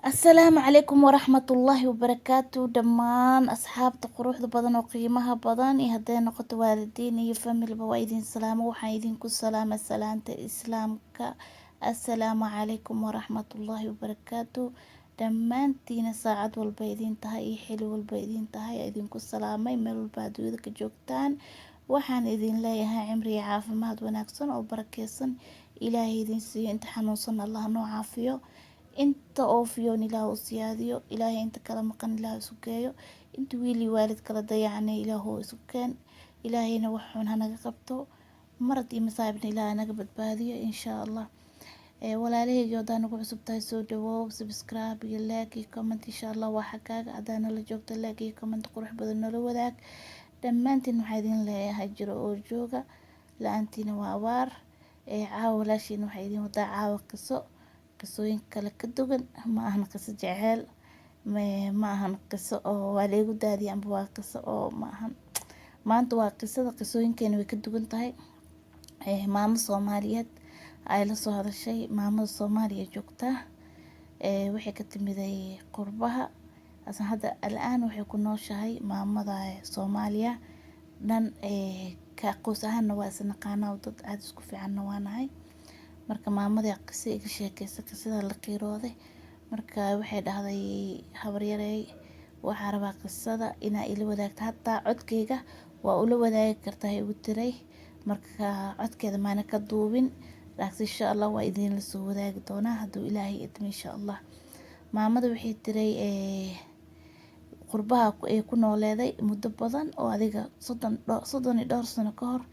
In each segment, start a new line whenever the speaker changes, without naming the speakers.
Asalaamu calaykum waraxmatullaahi wabarakaatu dhammaan asxaabta quruxda badan oo qiimaha badan iyo hadday noqoto waalidiin iyo familba waa idin salaamo. waxaan idinku salaama salaanta islaamka. assalaamu calaykum waraxmatullaahi wabarakaatu. dhammaantiina saacad walba idin tahay iyo xili walba idin tahay idinku salaamay meel walba adduunyada ka joogtaan. waxaan idin leeyahay cimri iyo caafimaad wanaagsan oo barakeysan. ilaahay idin siiyo, inta xanuunsan allah noo caafiyo, inta oofiyoon ilaah u siyaadiyo, ilaahay inta kala maqan ilaah isu geeyo, inta wiili waalid kala dayacnay ilaahuu isu keen, ilaahayna wax xun hanaga qabto, marad iyo masaa'ibna ilaah naga badbaadiyo insha allah. walaalahayga hadaa nagu cusub tahay soo dhawow, subscribe iyo like iyo comment insha allah waa xagaaga. hadaa nala joogto like iyo comment qurux badan nala wadaag. dhammaantiin waxaa idin leeyahay jiro oo jooga, la-aantiina waa abaar. caawa walaashiina waxaa idin wadaa caawa qisooyin kale ka duwan. ma ahan qiso jeceel, ma ahan qiso oo waa leegu daadiyay amba waa qiso oo ma ahan. maanta waa qisooyinkeena way ka duwan tahay. maamo Soomaaliyeed ay la soo hadashay. maamada Soomaaliya joogta, waxay ka timiday qurbaha. asan hadda al'aan waxay ku nooshahay maamada Soomaaliya dhan. ka qoys ahaanna waa is naqaanaa, dad aad isku fiicanna waa nahay. marka maamadii qiso iga sheekaysa, qisada la qiirooday. marka waxay dhahday habaryarey waxaa rabaa qisada inaa ila wadaagto, hataa codkeyga waa ula wadaagi kartaa igu tiray. marka codkeeda maana ka duubin, laakiin insha allah waa idin la soo wadaagi doonaa hadduu ilaahay idmo insha allah. maamada waxay tiray qurbaha ay ku nooleeday muddo badan oo adiga 32 sano ka hor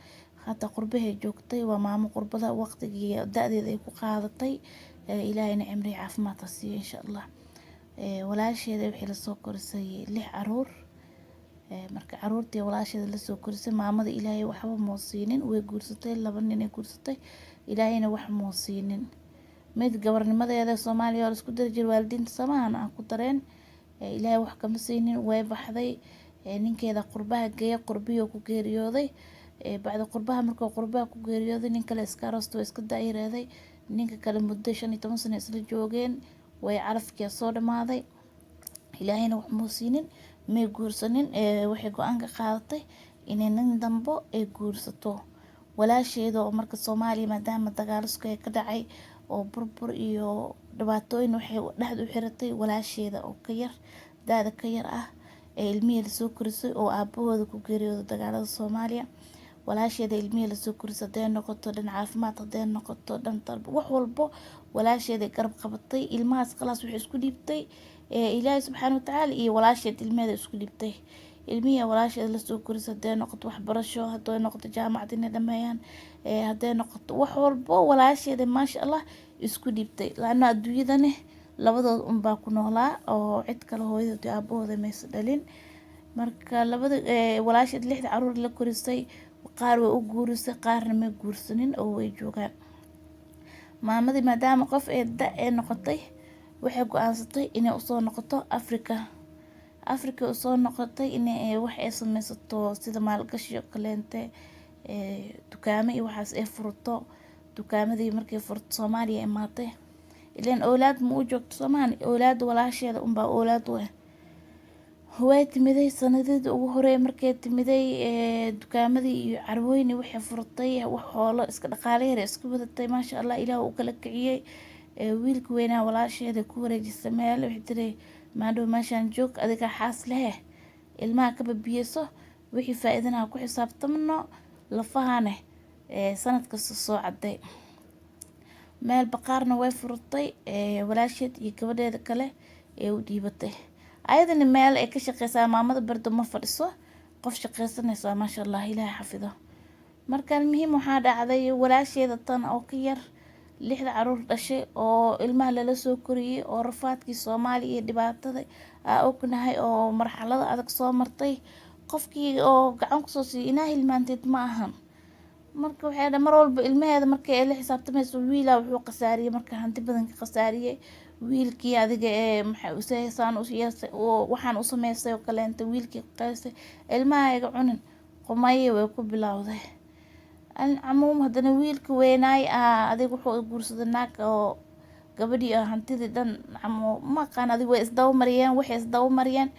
hata qurbahay joogtay. waa maamo qurbada waqtigii da'deeda ay ku qaadatay. ilaahayna cimri caafimaad ha siiyo insha allah. walaasheeda waxay la soo korisay 6 caruur. marka caruurtii walaasheeda la soo korisay, maamada ilaahay waxba moo siinin, way guursatay 2 nin ay guursatay, ilaahayna wax moo siinin. mid gabarnimadeeda Soomaaliya oo isku dari jiray waalidiinta samahan aan ku dareen, ilaahay wax kama siinin, way baxday. ninkeeda qurbaha geeya, qurbiyo ku geeriyooday. bacda qurbaha markuu qurbaha ku geeriyooday, nin kale iska aroosto iska daayireeday. ninka kale muddo 15 sano isla joogeen, way calafkii soo dhamaaday, ilaahayna wax moo siinin, may guursanin. waxay go'aan ka qaadatay inay nin dambo ay guursato. walaasheeda oo marka Soomaaliya maadaama dagaalasku ka dhacay oo burbur iyo dhibaatooyin, waxay dhexda u xiratay walaasheeda oo ka yar, daada ka yar ah, ilmihii la soo korisay oo aabahooda ku geeriyooday dagaalada Soomaaliya. walaasheeda ilmihii la soo korisay haday noqoto dhan caafimaad, haday noqoto dhan tarbiya, wax walbo walaasheeda garab qabatay. ilmahaas khalaas waxay isku dhiibtay ilaahay subxaanahu wa tacaala iyo walaasheed ilmeeda isku dhiibtay. ilmihii walaasheeda la soo korisay haday noqoto waxbarasho, haday noqoto jaamacad inay dhameeyaan, haday noqoto wax walbo walaasheeda maasha allah isku dhiibtay. laana adduunyadani labadood unbaa ku noolaa oo cid kale hooyadood iyo aabahooda maysa dhalin. marka labada walaasheed 6 caruur la korisay, qaar way u guurisay, qaarna ma guursanin oo way joogaan. maamadii maadaama qof ee noqotay, waxay go'aansatay inay u soo noqoto Afrika u soo noqotay inay wax ay samaysato sida maalgashi kaleente, dukaamo iyo waxaas ay furto. dukaamadii markay furto Soomaaliya imaatay, ileen awlaad ma u joogto Soomaali, awlaad walaasheeda unbaa awlaad u ah. way timiday sanadii ugu horeeyay markay timiday, dukaamadii iyo carwooyin waxay furtay, wax xoolo iska dhaqaale yar iska wadatay. maasha allah ilaah uu kala kiciyay. wiilka weynaa walaasheeda ku wareejisay meel, waxay tiri maadhow meeshaan joog, adiga xaas leh, ilmaha ka babiyeyso, wixii faa'iidana ku xisaabtamno, lafahane sanad kasta soo caday. meel baqaarna way furtay, walaasheed iyo gabadheeda kale ee u dhiibatay. ayadana meel ay ka shaqeysaa, maamada bardo ma fadhiso, qof shaqeysanaysa maasha allah ilaahay xafido. markaan muhiim waxaa dhacday walaasheeda tan oo ka yar 6 caruur dhashay oo ilmaha lala soo koriyay, oo rafaadkii Soomaaliya iyo dhibaatada ognahay oo marxalada adag soo martay, qofkii oo gacan ku soo siiyay inaa hilmaanteed ma ahan. marka waxay mar walba ilmaheeda markay la xisaabtamayso, wiila wuxuu qasaariyay, marka hanti badan ka qasaariyay. wiilkii adiga maxay u saysaan waxaan u sameysay oo kaleenta, wiilkii qaysay ilmaha iga cunin qumaye way ku bilowday. camuum haddana wiilka weynaay adiga wuxuu guursaday naag oo gabadhii hantidii dhan ma aqaan adiga way isdaba mariyeen, waxay isdaba mariyeen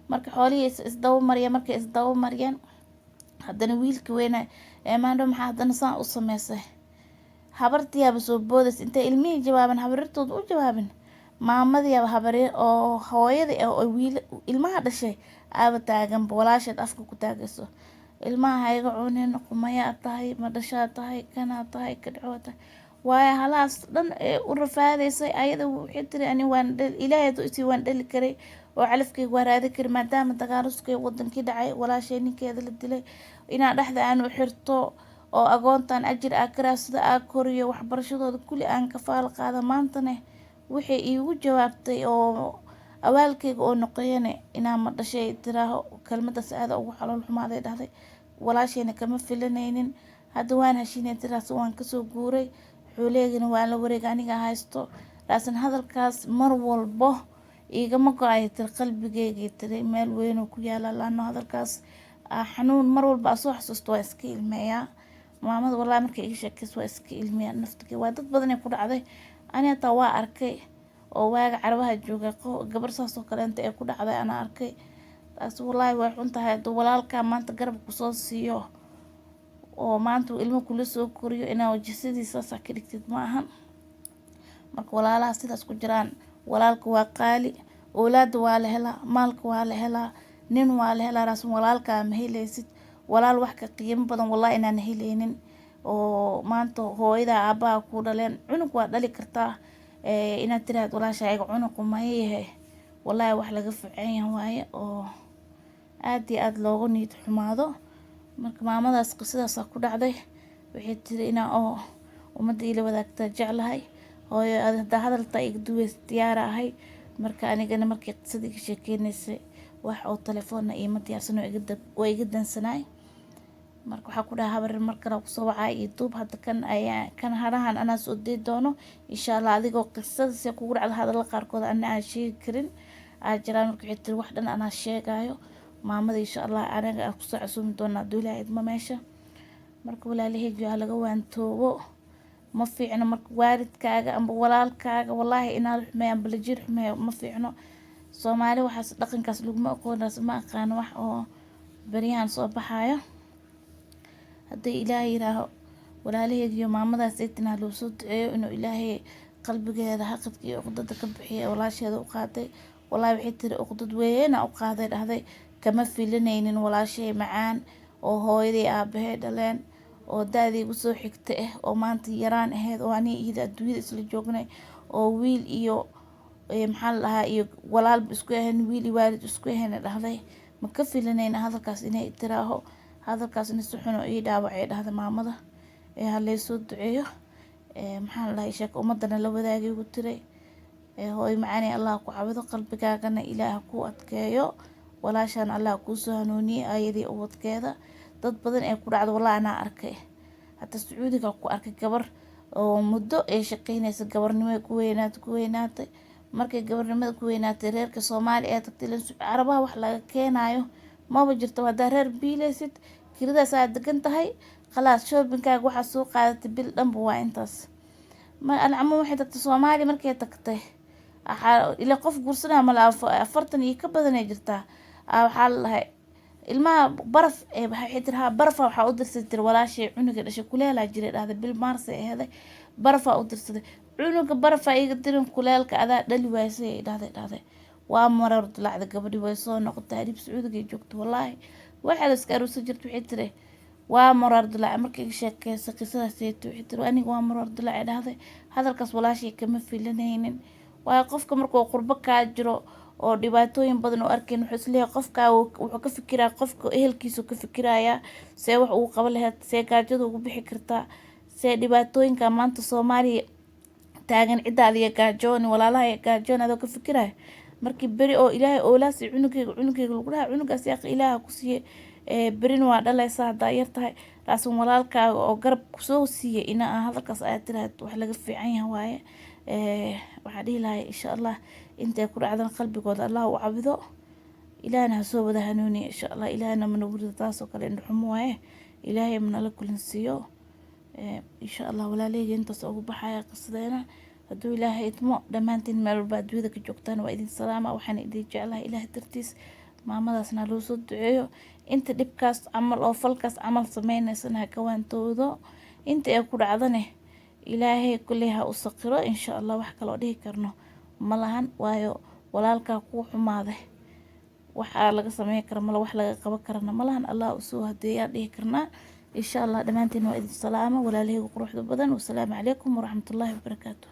marka xoolihii isdaba mariyeen, markay isdaba mariyeen haddana wiilka weyna maandho maxaa haddana saan u sameysay, habartiyaaba soo boodays intay ilmihii jawaaban habarirtooda u jawaabin, maamadiyaaba habaryar oo hooyadii oo wiil ilmaha dhashay aaba taaganba walaasheed afka ku taagayso, ilmaha hayga cunin, qumayaa tahay, ma dhashaa tahay, kanaa tahay, kadhacoo tahay, waayo halaas dhan u rafaadaysay ayada waxay tiri ani waan ilaahay hadduu isii waan dhali karay oo calafkeyga waa raadi kari maadaama dagaaluskay wadankii dhacay walaashay ninkeeda la dilay, inaan dhexda aan u xirto oo agoontan ajir aa karaasada aa koriyo waxbarashadooda kulli aan kafaalo qaada, maantana waxay iigu jawaabtay oo awaalkeyga oo noqoyane inaan ma dhashay tiraaho kelmadaas aada ugu xalool xumaaday dhahday, walaashayna kama filanaynin, hadda waan heshinay tiraas waan kasoo guuray, xuleegana waan la wareegay aniga haysto, laakiin hadalkaas mar walbo igama go-ay tir qalbigeygii tiri meel weyn oo ku yaala laano hadalkaas xanuun mar walba soo xasuusto waa iska ilmeeyaa, maamada wallahi markay iga sheekayso waa iska ilmeeyaa naftiga, waa dad badan ee ku dhacday ani hataa waa arkay oo waaga carabaha jooga gabar saas oo kale inta ay ku dhacday ana arkay, taas wallahi way xun tahay hadduu walaalkaa maanta garab kusoo siiyo oo maanta ilmo kula soo koriyo inaa wajisadiisa saas ka dhigtid ma ahan, marka walaalaha sidaas ku jiraan walaalka waa qaali, awlaada waa la helaa, maalka waa la helaa, nin waa la helaa, laakiin walaalkaa ma helaysid, walaal wax ka qiimo badan wallahi inaan helaynin, oo maanta hooyada aabbaha ku dhaleen cunug waa dhali kartaa inaad tiraahdo walaasha iga cunug ma yahay wallahi wax laga fiican waaye oo aad iyo aad loogu niyad xumaado, marka maamadaas qisadaas ku dhacday waxay tiri inaa oo ummadda ila wadaagtaa jeclahay, hooyo hadda hadalta iga duweys diyaar ahay, marka anigana markii qisadii ka sheekeynaysay wax oo telefoonna iima diyaarsan oo iga dansanaay, marka waxaa ku dhahay habar mar kale kusoo wacay iyo duub hadda kan harahan anaa soo dee doono insha allah adigoo qisadaas kugu dhacda hadalla qaarkood ana aan sheegi karin aa jiraan, marka waxay tiri wax dhan anaa sheegaayo maamada insha allah anaga aan kusoo casuumi doonaa hadduu ilaahay idmo meesha, marka walaalaheygi ha laga waantoobo ma fiicno marka waalidkaaga amba walaalkaaga wallahi inaad xumeeyo amba la jir xumeeyo ma fiicno, soomaali waxaas dhaqankaas laguma aqoonaas ma aqaano wax oo beryahan soo baxaayo, haddii ilaahay yiraaho walaalaheygiyo maamadaas aytina loo soo duceeyo inuu ilaahay qalbigeeda haqadka iyo uqdada ka bixiyo walaasheeda u qaaday, wallahi waxay tiri uqdad weyna u qaaday dhahday kama filanaynin walaashay macaan oo hooyadii aabahay dhaleen oo daadii igu soo xigtay oo maanta yaraan ahayd oo ani iyada adduunyada isla joognay oo wiil iyo maxaa la dhahaa iyo walaalba isku ahayn wiil iyo waalid isku ahayn dhahday ma ka filanayna hadalkaas inay tiraaho, hadalkaasna si xun oo ii dhaawacay dhahday maamada ha laysoo duceeyo maxaa la dhahay sheeko ummadana la wadaagay ugu tiray hooyo macaani allah ku cawido qalbigaagana ilaah ku adkeeyo, walaashaan allah kuu soo hanuuniye ayadii ubadkeeda, dad badan ee ku dhacdo wallahi anaa arkay, hataa sacuudiga ku arkay gabar oo muddo ay shaqeynaysa gabarnimada ku weynaatay, markay gabarnimada ku weynaatay reerka Soomaali ee tagtay carabaha wax laga keenayo maba jirto, haddaa reer biilaysid kiradaas aad degan tahay khalaas shoppingkaaga waxaa soo qaadatay bil dhanba waa intaas, alcamo waxay tagtay Soomaali markay tagtay ilaa qof guursanaa mala 40 iyo ka badan ay jirtaa waxaa la dhahay ilmaha baraf waxay tiri barafa waxaa u dirsaday tiri walaashay cunuga dhashay kuleelaa jiray dhahday bil maars ay ahaday barafaa u dirsaday cunuga barafaa iga dirin kuleelka adaa dhali waysay ay dhahday waa marar dilacda gabadhi way soo noqotay harib sacuudiga ay joogto wallahi waxaa la iska aruusa jirta waxay tiri waa marar dilac markay sheekaysa qisadaas waxay tiri aniga waa marar dilac dhahday hadalkaas walaashay kama filanaynin, waa qofka markuu qurbo kaa jiro oo dhibaatooyin badan oo arkeen wuxuu isleeyahay qofka wuxuu ka fikiraa qofka ehelkiisu ka fikirayaa see wax uu qabo lahayd see gaajada ugu bixi kartaa see dhibaatooyinka maanta Soomaaliya taagan cidaada iyo gaajoon walaalaha iyo gaajoon adoo ka fikiraya, markii beri oo ilaahay oolaas cunugeyga lagu dhahay cunugaas yaa ilaaha ku siiyey berina waa dhalaysaa haddaa yar tahay, laakiin walaalkaaga oo garab kusoo siiyey ina hadalkaas aad tiraahdo wax laga fiican yahay waaye, waxaa dhihi lahay insha allah intay ku dhacdan qalbigooda allah u cabido ilaahna ha soo wada hanuuniye insha allah, ilaahna mana wurida taasoo kale indhuxumo waaye ilaahay manala kulansiiyo insha allah walaaleyga intaas ugu baxaya qisadeena hadduu ilaahay idmo dhammaantiin meel walba adduunyada ka joogtaan waa idin salaama, waxaan idin jeclahay ilaahay dartiis. maamadaasna loo soo duceeyo, inta dhibkaas camal oo falkaas camal sameynaysana ha ka waantoodo, inta ay ku dhacdane ilaahay kulley ha u saqiro insha allah. wax kaloo dhihi karno ma lahan, waayo walaalkaa kuu xumaaday waxaa laga sameyn kara mala, wax laga qaban karana ma lahan. allah usoo hadeeyaa dhihi karnaa insha allah. dhammaantiin waa idin salaama walaalahayga quruxda badan. wasalaamu calaykum waraxmatullaahi wabarakaatu.